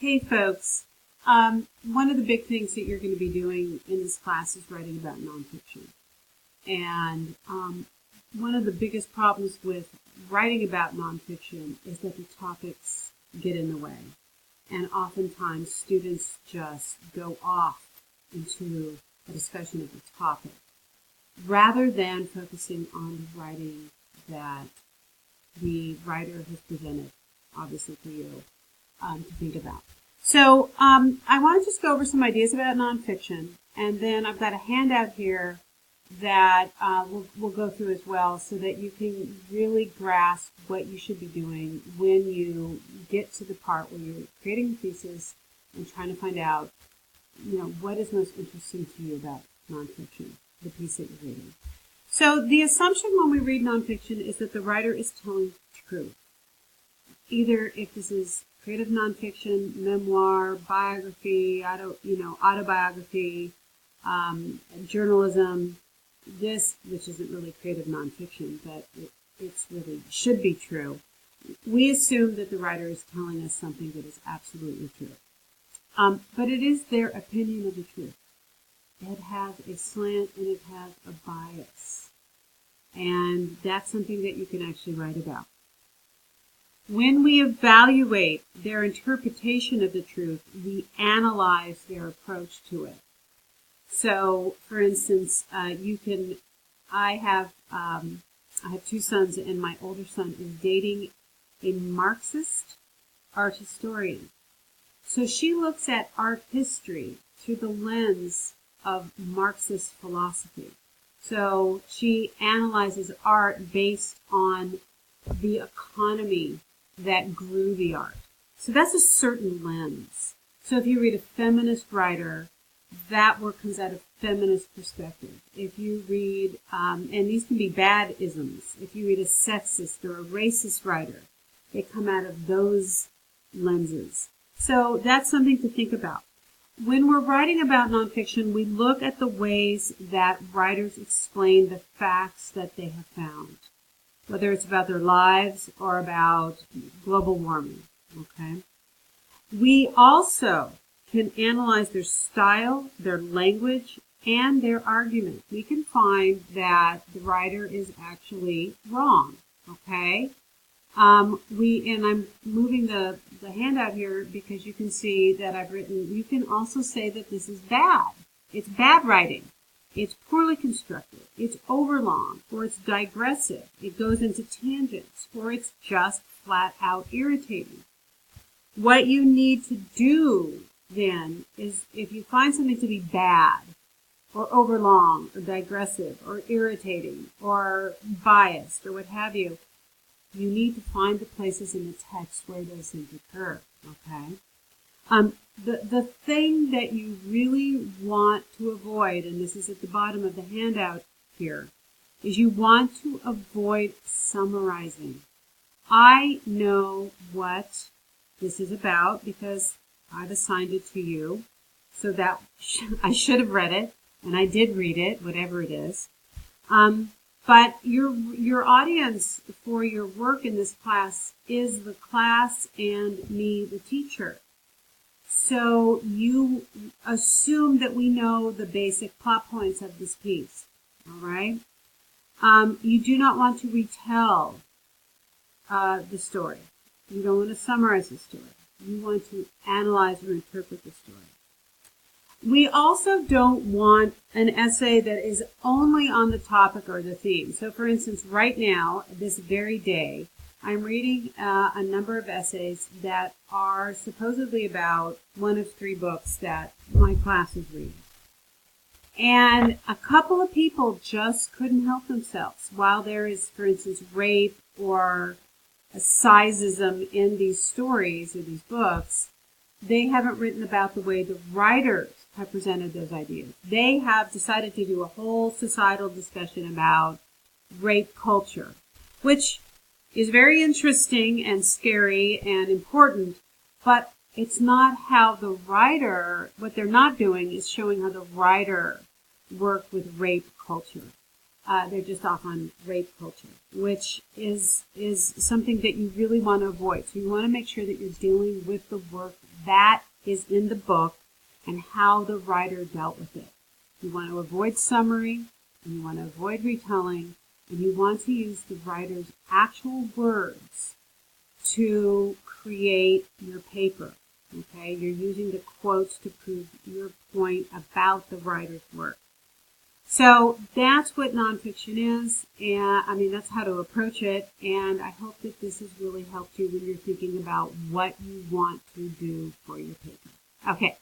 Hey folks, one of the big things that you're going to be doing in this class is writing about nonfiction. And one of the biggest problems with writing about nonfiction is that the topics get in the way. And oftentimes students just go off into a discussion of the topic rather than focusing on the writing that the writer has presented, obviously for you to think about. So I want to just go over some ideas about nonfiction, and then I've got a handout here that we'll go through as well so that you can really grasp what you should be doing when you get to the part where you're creating a thesis and trying to find out, what is most interesting to you about nonfiction, the piece that you're reading. So the assumption when we read nonfiction is that the writer is telling truth. Either if this is creative nonfiction, memoir, biography, autobiography, journalism, which isn't really creative nonfiction, but it's really should be true. We assume that the writer is telling us something that is absolutely true. But it is their opinion of the truth. It has a slant and it has a bias. And that's something that you can actually write about. When we evaluate their interpretation of the truth, we analyze their approach to it. So, for instance, I have two sons, and my older son is dating a Marxist art historian. So she looks at art history through the lens of Marxist philosophy. So she analyzes art based on the economy that grew the art. So that's a certain lens. So if you read a feminist writer, that work comes out of feminist perspective. If you read, and these can be bad isms, if you read a sexist or a racist writer, they come out of those lenses. So that's something to think about. When we're writing about nonfiction, we look at the ways that writers explain the facts that they have found, whether it's about their lives or about global warming, okay? We also can analyze their style, their language, and their argument. We can find that the writer is actually wrong, okay? And I'm moving the handout here because you can see that I've written, you can also say that this is bad. It's bad writing. It's poorly constructed. It's overlong, or it's digressive. It goes into tangents, or it's just flat out irritating. What you need to do then is, if you find something to be bad, or overlong, or digressive, or irritating, or biased, or what have you, you need to find the places in the text where those things occur, okay? The thing that you really want to avoid, and this is at the bottom of the handout here, is you want to avoid summarizing. I know what this is about because I've assigned it to you, so that I should have read it, and I did read it, whatever it is. But your audience for your work in this class is the class and me, the teacher. So you assume that we know the basic plot points of this piece, all right? You do not want to retell the story. You don't want to summarize the story. You want to analyze or interpret the story. We also don't want an essay that is only on the topic or the theme. So, for instance, right now, this very day, I'm reading a number of essays that are supposedly about one of three books that my class is reading. And a couple of people just couldn't help themselves. While there is, for instance, rape or a sizeism in these stories or these books, they haven't written about the way the writers have presented those ideas. They have decided to do a whole societal discussion about rape culture, which is very interesting and scary and important, but it's not how the writer, what they're not doing is showing how the writer worked with rape culture. they're just off on rape culture, which is something that you really want to avoid. So you want to make sure that you're dealing with the work that is in the book and how the writer dealt with it. You want to avoid summary, and you want to avoid retelling, and you want to use the writer's actual words to create your paper. Okay, you're using the quotes to prove your point about the writer's work. So that's what nonfiction is, and that's how to approach it, and I hope that this has really helped you when you're thinking about what you want to do for your paper. Okay,